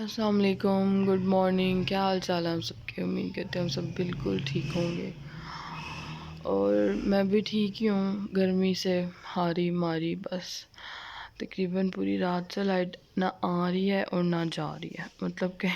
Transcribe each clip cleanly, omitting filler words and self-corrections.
अस्सलाम वालेकुम, good morning. क्या हाल चाल है हम सबके? उम्मीद करते हैं हम सब बिल्कुल ठीक होंगे और मैं भी ठीक ही हूँ। गर्मी से हारी मारी बस। तकरीबन पूरी रात से लाइट ना आ रही है और ना जा रही है, मतलब कि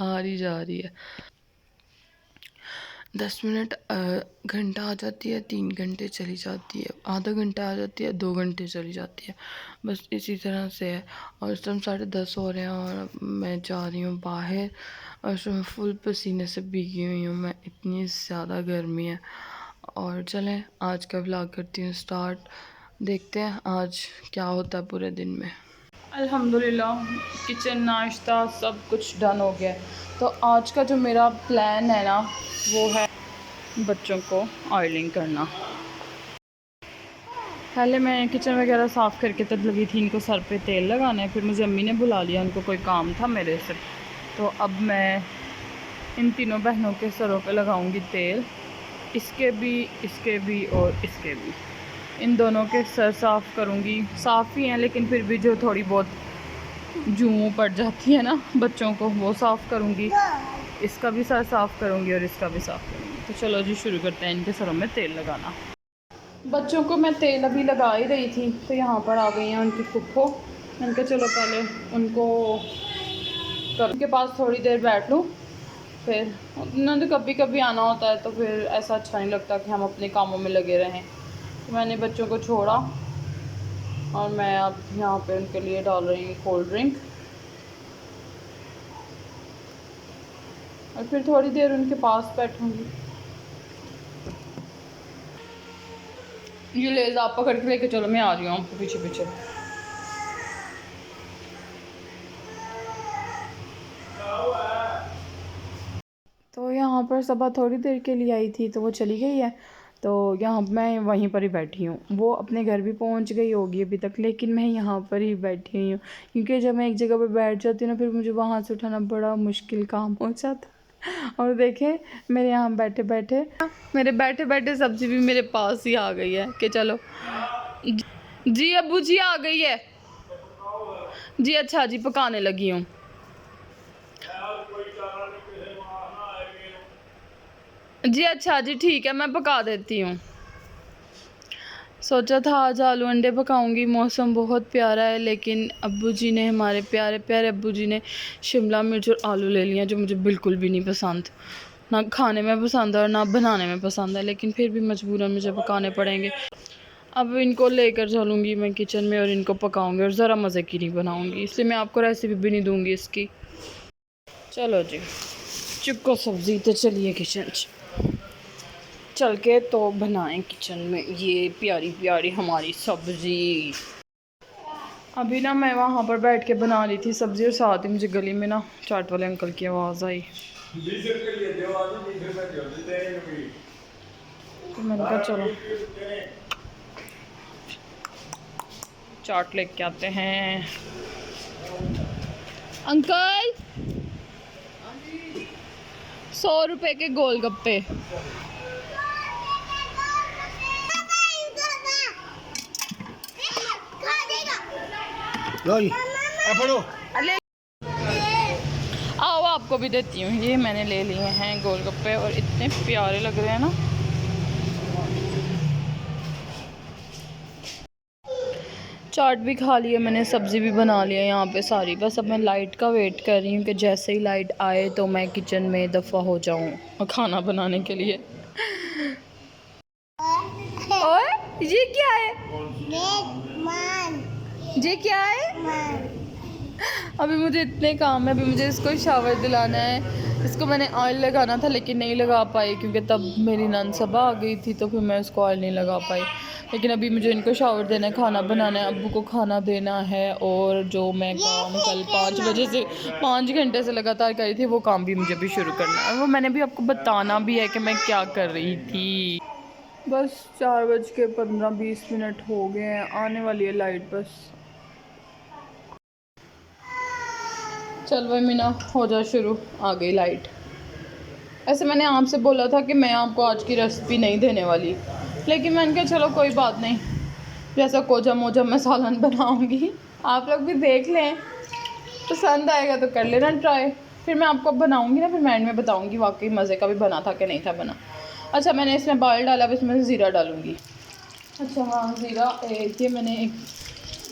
आ रही जा रही है। 10 मिनट घंटा आ जाती है, 3 घंटे चली जाती है, आधा घंटा आ जाती है, 2 घंटे चली जाती है। बस इसी तरह से है। और इस टाइम 10:30 हो रहे हैं और मैं जा रही हूँ बाहर और उसमें फुल पसीने से भीगी हुई हूँ मैं, इतनी ज़्यादा गर्मी है। और चलें आज का व्लॉग करती हूँ स्टार्ट। देखते हैं आज क्या होता है पूरे दिन में। अल्हम्दुलिल्लाह किचन नाश्ता सब कुछ डन हो गया। तो आज का जो मेरा प्लान है ना, वो है बच्चों को ऑयलिंग करना। पहले मैं किचन वगैरह साफ़ करके तब लगी थी इनको सर पे तेल लगाना है। फिर मुझे अम्मी ने बुला लिया, उनको कोई काम था मेरे से। तो अब मैं इन तीनों बहनों के सरों पे लगाऊंगी तेल, इसके भी और इसके भी। इन दोनों के सर साफ़ करूंगी। साफ़ ही हैं लेकिन फिर भी जो थोड़ी बहुत जूं पड़ जाती है ना बच्चों को, वो साफ़ करूंगी। इसका भी सर साफ़ करूंगी और इसका भी साफ़ करूंगी। तो चलो जी शुरू करते हैं इनके सरों में तेल लगाना। बच्चों को मैं तेल अभी लगा ही रही थी तो यहाँ पर आ गई हैं उनकी फुफ्फो। मैंने कहा चलो पहले उनको उनके पास थोड़ी देर बैठ लूँ। फिर उन्होंने कभी कभी आना होता है तो फिर ऐसा अच्छा नहीं लगता कि हम अपने कामों में लगे रहें। तो मैंने बच्चों को छोड़ा और मैं अब यहाँ पे उनके लिए डाल रही हूँ कोल्ड ड्रिंक। और फिर थोड़ी देर उनके पास बैठूँगी। ये लेज़ आप पकड़ के लेके चलो, मैं आ रही हूँ आपको पीछे पीछे। तो यहाँ पर सबा थोड़ी देर के लिए आई थी तो वो चली गई है। तो यहाँ मैं वहीं पर ही बैठी हूँ। वो अपने घर भी पहुँच गई होगी अभी तक, लेकिन मैं यहाँ पर ही बैठी हुई हूँ क्योंकि जब मैं एक जगह पर बैठ जाती हूँ ना, फिर मुझे वहाँ से उठाना बड़ा मुश्किल काम हो जाता। और देखे मेरे यहाँ बैठे बैठे सब्जी भी मेरे पास ही आ गई है कि चलो जी अबू जी आ गई है जी। अच्छा जी पकाने लगी हूँ जी। अच्छा जी ठीक है, मैं पका देती हूँ। सोचा था आज आलू अंडे पकाऊंगी, मौसम बहुत प्यारा है, लेकिन अब्बू जी ने, हमारे प्यारे प्यारे अब्बू जी ने शिमला मिर्च और आलू ले लिया जो मुझे बिल्कुल भी नहीं पसंद। ना खाने में पसंद है और ना बनाने में पसंद है, लेकिन फिर भी मजबूरन मुझे पकाने पड़ेंगे। अब इनको लेकर चलूँगी मैं किचन में और इनको पकाऊंगी और ज़रा मज़े की नहीं बनाऊँगी, इसलिए मैं आपको रेसिपी भी नहीं दूँगी इसकी। चलो जी चुपको सब्ज़ी तो चलिए किचन चल के तो बनाएं किचन में ये प्यारी प्यारी हमारी सब्ज़ी। अभी ना मैं वहाँ पर बैठ के बना रही थी सब्ज़ी और साथ ही मुझे गली में ना चाट वाले अंकल की आवाज़ आई। तो मैंने कहा चलो चाट लेके आते हैं। अंकल 100 रुपए के गोलगप्पे। आओ आपको भी देती हूँ। ये मैंने ले लिए हैं गोलगप्पे और इतने प्यारे लग रहे हैं ना। चाट भी खा लिया मैंने, सब्ज़ी भी बना लिया यहाँ पे सारी। बस अब मैं लाइट का वेट कर रही हूँ कि जैसे ही लाइट आए तो मैं किचन में दफ़ा हो जाऊँ और खाना बनाने के लिए। और ये क्या है? ये क्या है? अभी मुझे इतने काम है। अभी मुझे इसको शावर दिलाना है, इसको मैंने ऑयल लगाना था लेकिन नहीं लगा पाई क्योंकि तब मेरी नंद सबा आ गई थी तो फिर मैं उसको ऑयल नहीं लगा पाई। लेकिन अभी मुझे इनको शावर देना है, खाना बनाना है, अब्बू को खाना देना है। और जो मैं काम कल 5 बजे से 5 घंटे से लगातार करी थी वो काम भी मुझे भी शुरू करना है। वो मैंने भी आपको बताना भी है कि मैं क्या कर रही थी। बस 4:15-20 हो गए हैं, आने वाली है लाइट बस। चल भाई मीना हो जा शुरू, आ गई लाइट। ऐसे मैंने आपसे बोला था कि मैं आपको आज की रेसिपी नहीं देने वाली, लेकिन मैंने कहा चलो कोई बात नहीं, जैसा कोजा मोजा मैं सालन बनाऊंगी आप लोग भी देख लें। पसंद आएगा तो कर लेना ट्राई, फिर मैं आपको बनाऊंगी ना, फिर मैं एंड में बताऊंगी वाकई मज़े का भी बना था कि नहीं था बना। अच्छा मैंने इसमें बॉयल डाला, अब इसमें ज़ीरा डालूंगी। अच्छा हाँ ज़ीरा, ये मैंने एक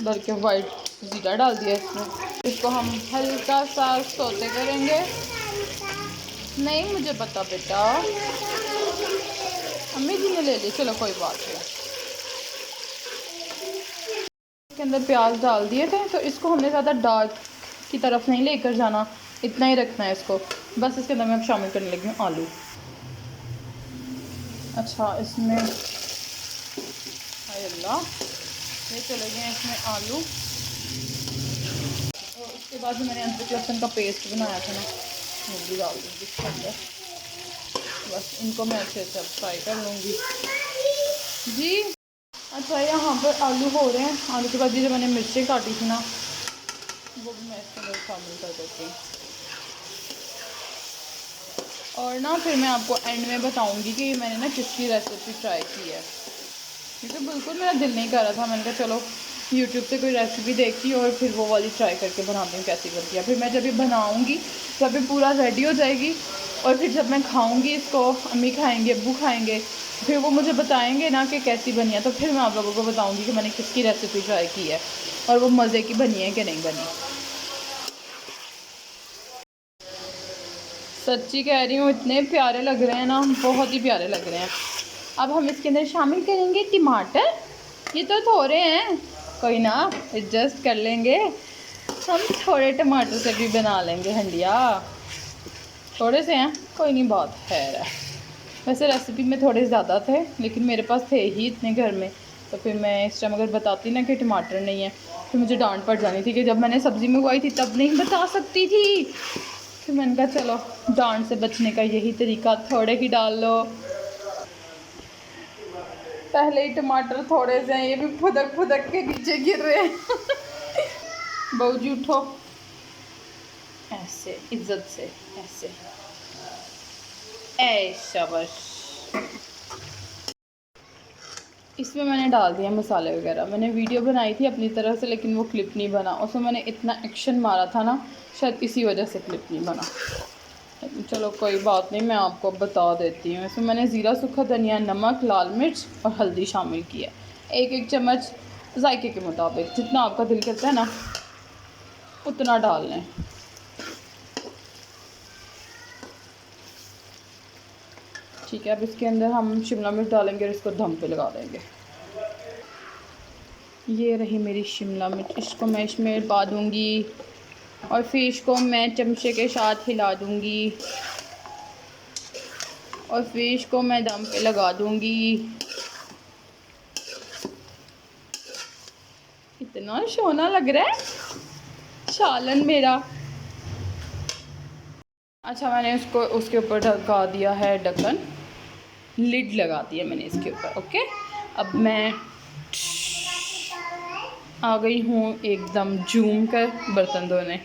बल्कि वाइट ज़ीरा डाल दिया इसमें। इसको हम हल्का सा सोते करेंगे। नहीं मुझे पता बेटा, अम्मी जी ने ले ली, चलो कोई बात नहीं। इसके अंदर प्याज डाल दिए थे, तो इसको हमने ज़्यादा डार्क की तरफ नहीं लेकर जाना, इतना ही रखना है इसको बस। इसके अंदर मैं अब शामिल करने लगी हूँ आलू। अच्छा इसमें अल्लाह ये चले गए इसमें आलू, और उसके बाद जो मैंने अदरक लहसुन का पेस्ट बनाया था ना, वो भी डाल दूँगी इसके अंदर। बस इनको मैं अच्छे से अब फ्राई कर लूँगी जी। अच्छा यहाँ पर आलू हो रहे हैं, आलू के बाद ये जो मैंने मिर्चें काटी थी ना, वो भी मैं इसके अंदर शामिल कर देती हूँ। और ना फिर मैं आपको एंड में बताऊँगी कि मैंने ना किसकी रेसिपी ट्राई की है, क्योंकि बिल्कुल मेरा दिल नहीं कर रहा था। मैंने कहा चलो यूट्यूब से कोई रेसिपी देखी और फिर वो वाली ट्राई करके बनाती हूँ कैसी बनती है। फिर मैं जब ये बनाऊँगी तब ये पूरा रेडी हो जाएगी, और फिर जब मैं खाऊँगी इसको, अम्मी खाएंगे, अब्बू खाएंगे, फिर वो मुझे बताएंगे ना कि कैसी बनी है, तो फिर मैं आप लोगों को बताऊँगी कि मैंने किसकी रेसिपी ट्राई की है और वो मज़े की बनी है कि नहीं बनी। सच्ची कह रही हूँ इतने प्यारे लग रहे हैं ना, बहुत ही प्यारे लग रहे हैं। अब हम इसके अंदर शामिल करेंगे टमाटर। ये तो थोड़े हैं, कोई ना एडजस्ट कर लेंगे, हम थोड़े टमाटर से भी बना लेंगे हंडिया। थोड़े से हैं कोई नहीं, बहुत है। वैसे रेसिपी में थोड़े ज़्यादा थे, लेकिन मेरे पास थे ही इतने घर में, तो फिर मैं इस टाइम अगर बताती ना कि टमाटर नहीं है, फिर मुझे डांट पड़ जानी थी कि जब मैंने सब्ज़ी मंगवाई थी तब नहीं बता सकती थी। फिर मैंने कहा चलो डांट से बचने का यही तरीका, थोड़े ही डाल लो। पहले ही टमाटर थोड़े से हैं, ये भी फुदक फुदक के नीचे गिर रहे हैं। बहू जी उठो, ऐसे इज्जत से, ऐसे शाबाश। इसमें मैंने डाल दिया मसाले वगैरह। मैंने वीडियो बनाई थी अपनी तरह से, लेकिन वो क्लिप नहीं बना, उसमें मैंने इतना एक्शन मारा था ना, शायद इसी वजह से क्लिप नहीं बना। चलो कोई बात नहीं, मैं आपको बता देती हूँ। इसमें मैंने ज़ीरा, सूखा धनिया, नमक, लाल मिर्च और हल्दी शामिल किया, एक एक चम्मच जायके के मुताबिक, जितना आपका दिल करता है ना उतना डाल लें। ठीक है, अब इसके अंदर हम शिमला मिर्च डालेंगे और इसको दम पे लगा देंगे। ये रही मेरी शिमला मिर्च, इसको मैं इसमें पा दूँगी और फिश को मैं चमचे के साथ हिला दूँगी और फिश को मैं दम पे लगा दूँगी। इतना सोना लग रहा है सालन मेरा। अच्छा मैंने उसको उसके ऊपर ढका दिया है ढक्कन, लिड लगा दिया मैंने इसके ऊपर। ओके, अब मैं आ गई हूँ एकदम जूम कर बर्तन धोने।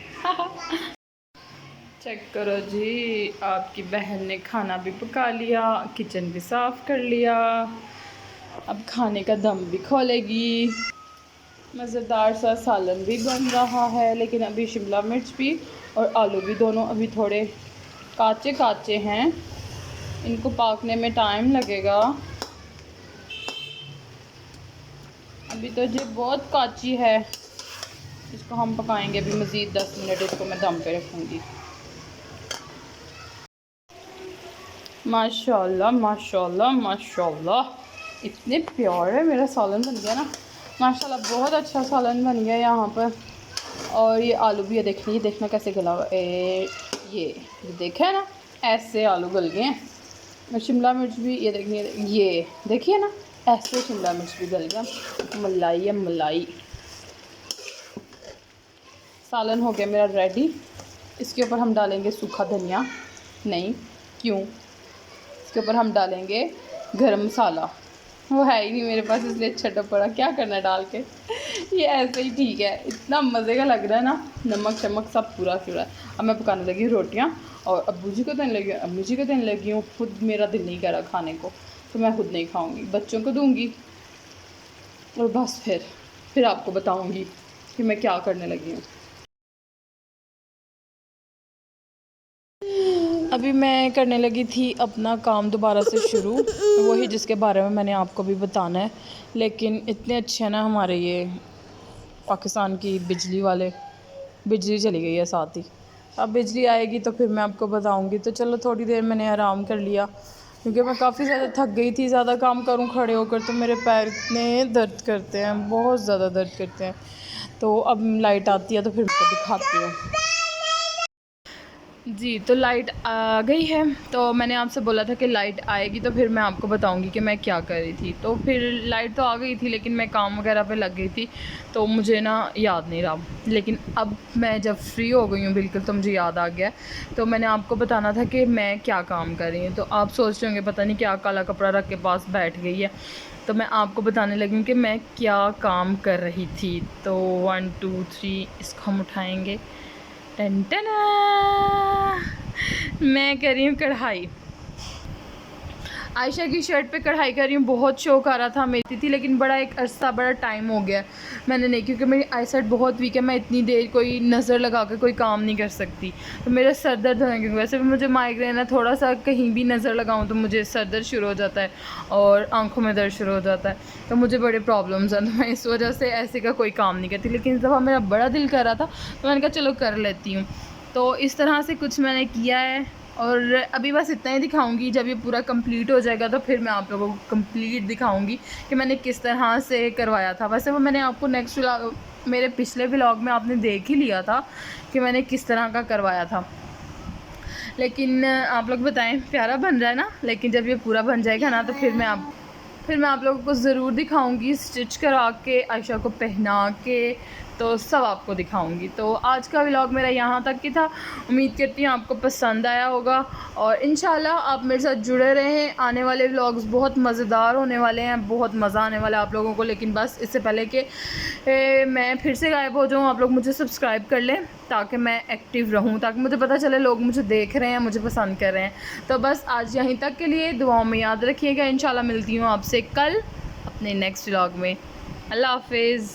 चेक करो जी, आपकी बहन ने खाना भी पका लिया, किचन भी साफ़ कर लिया, अब खाने का दम भी खोलेगी। मज़ेदार सा सालन भी बन रहा है, लेकिन अभी शिमला मिर्च भी और आलू भी दोनों अभी थोड़े काचे काचे हैं, इनको पकने में टाइम लगेगा। अभी तो ये बहुत काची है, इसको हम पकाएंगे अभी मज़ीद 10 मिनट, इसको मैं दम पे रखूँगी। माशाल्लाह माशाल्लाह माशाल्लाह, इतने प्यारे मेरा सालन बन गया ना, माशाल्लाह बहुत अच्छा सालन बन गया यहाँ पर। और ये आलू भी ये देखना कैसे गला हुआ, ये देखा है ना, ऐसे आलू गल गए हैं। और शिमला मिर्च भी ये देखिए ना, ऐसे शिमला मिर्च भी गल गया, मलाई है मलाई। सालन हो गया मेरा रेडी। इसके ऊपर हम डालेंगे सूखा धनिया, नहीं क्यों, इसके ऊपर हम डालेंगे गरम मसाला, वो है ही नहीं मेरे पास इसलिए छटा पड़ा, क्या करना है डाल के। ये ऐसे ही ठीक है, इतना मज़े का लग रहा है ना, नमक शमक सब पूरा पूरा। अब मैं पकाने लगी रोटियां, और अब्बू जी को देने लगी हूँ, अम्मी जी को देने लगी हूँ। खुद मेरा दिल नहीं कर रहा खाने को, तो मैं खुद नहीं खाऊंगी, बच्चों को दूंगी, और बस फिर आपको बताऊंगी कि मैं क्या करने लगी हूँ। अभी मैं करने लगी थी अपना काम दोबारा से शुरू, वही जिसके बारे में मैंने आपको भी बताना है। लेकिन इतने अच्छे हैं ना हमारे ये पाकिस्तान की बिजली वाले, बिजली चली गई है साथ ही। अब बिजली आएगी तो फिर मैं आपको बताऊंगी। तो चलो थोड़ी देर मैंने आराम कर लिया क्योंकि मैं काफ़ी ज़्यादा थक गई थी। ज़्यादा काम करूं खड़े होकर तो मेरे पैर इतने दर्द करते हैं, बहुत ज़्यादा दर्द करते हैं। तो अब लाइट आती है तो फिर मैं दिखाती हूँ। जी, तो लाइट आ गई है। तो मैंने आपसे बोला था कि लाइट आएगी तो फिर मैं आपको बताऊंगी कि मैं क्या कर रही थी। तो फिर लाइट तो आ गई थी लेकिन मैं काम वगैरह पे लग गई थी तो मुझे ना याद नहीं रहा। लेकिन अब मैं जब फ्री हो गई हूँ बिल्कुल तो मुझे याद आ गया। तो मैंने आपको बताना था कि मैं क्या काम कर रही हूँ। तो आप सोच रहे होंगे पता नहीं क्या काला कपड़ा रख के पास बैठ गई है। तो मैं आपको बताने लगी हूँ कि मैं क्या काम कर रही थी। तो 1 2 3 इसको हम उठाएँगे। टन टना, मैं कर रही हूँ कढ़ाई। आयशा की शर्ट पे कढ़ाई कर रही हूँ। बहुत शौक आ रहा था मेरी थी लेकिन बड़ा टाइम हो गया मैंने नहीं, क्योंकि मेरी आईसाइट बहुत वीक है। मैं इतनी देर कोई नज़र लगा कर कोई काम नहीं कर सकती। तो मेरा सर दर्द होने क्योंकि वैसे भी मुझे माइग्रेन है, थोड़ा सा कहीं भी नज़र लगाऊँ तो मुझे सर दर्द शुरू हो जाता है और आँखों में दर्द शुरू हो जाता है। तो मुझे बड़े प्रॉब्लम्स हैं, तो मैं इस वजह से ऐसे का कोई काम नहीं करती। लेकिन इस दफ़ा मेरा बड़ा दिल कर रहा था तो मैंने कहा चलो कर लेती हूँ। तो इस तरह से कुछ मैंने किया है और अभी बस इतना ही दिखाऊंगी। जब ये पूरा कंप्लीट हो जाएगा तो फिर मैं आप लोगों को कंप्लीट दिखाऊंगी कि मैंने किस तरह से करवाया था। वैसे वो मैंने आपको नेक्स्ट व्लॉग, मेरे पिछले व्लॉग में आपने देख ही लिया था कि मैंने किस तरह का करवाया था। लेकिन आप लोग बताएं प्यारा बन रहा है ना। लेकिन जब ये पूरा बन जाएगा ना तो फिर मैं आप लोगों को ज़रूर दिखाऊंगी स्टिच करा के, आयशा को पहना के, तो सब आपको दिखाऊंगी। तो आज का व्लॉग मेरा यहाँ तक ही था। उम्मीद करती हूँ आपको पसंद आया होगा और इंशाल्लाह आप मेरे साथ जुड़े रहें। आने वाले व्लॉग्स बहुत मज़ेदार होने वाले हैं, बहुत मज़ा आने वाला है आप लोगों को। लेकिन बस इससे पहले कि मैं फिर से गायब हो जाऊँ, आप लोग मुझे सब्सक्राइब कर लें ताकि मैं एक्टिव रहूँ, ताकि मुझे पता चले लोग मुझे देख रहे हैं, मुझे पसंद कर रहे हैं। तो बस आज यहीं तक के लिए दुआओं में याद रखिएगा। इंशाल्लाह मिलती हूँ आपसे कल अपने नेक्स्ट व्लॉग में। अल्लाह हाफिज़।